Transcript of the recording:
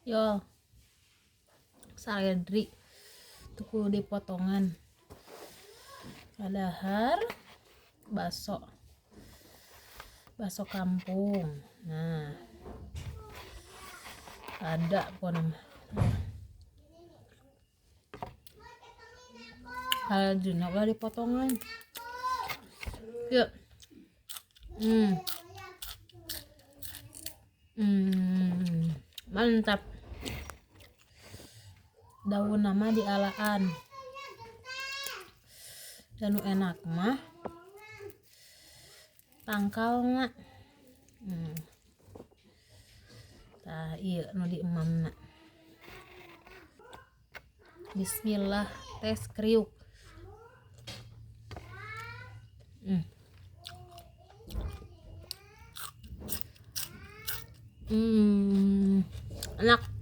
Yo, saledri tuku di potongan. Adahar baso kampung. Nah, ada po nama. Ada juga di potongan. Yuk. Mantap. Daun nama dialaan. Dan enak mah tangkal nga. Tah iya nu di emamna. Bismillah, tes kriuk. Enak.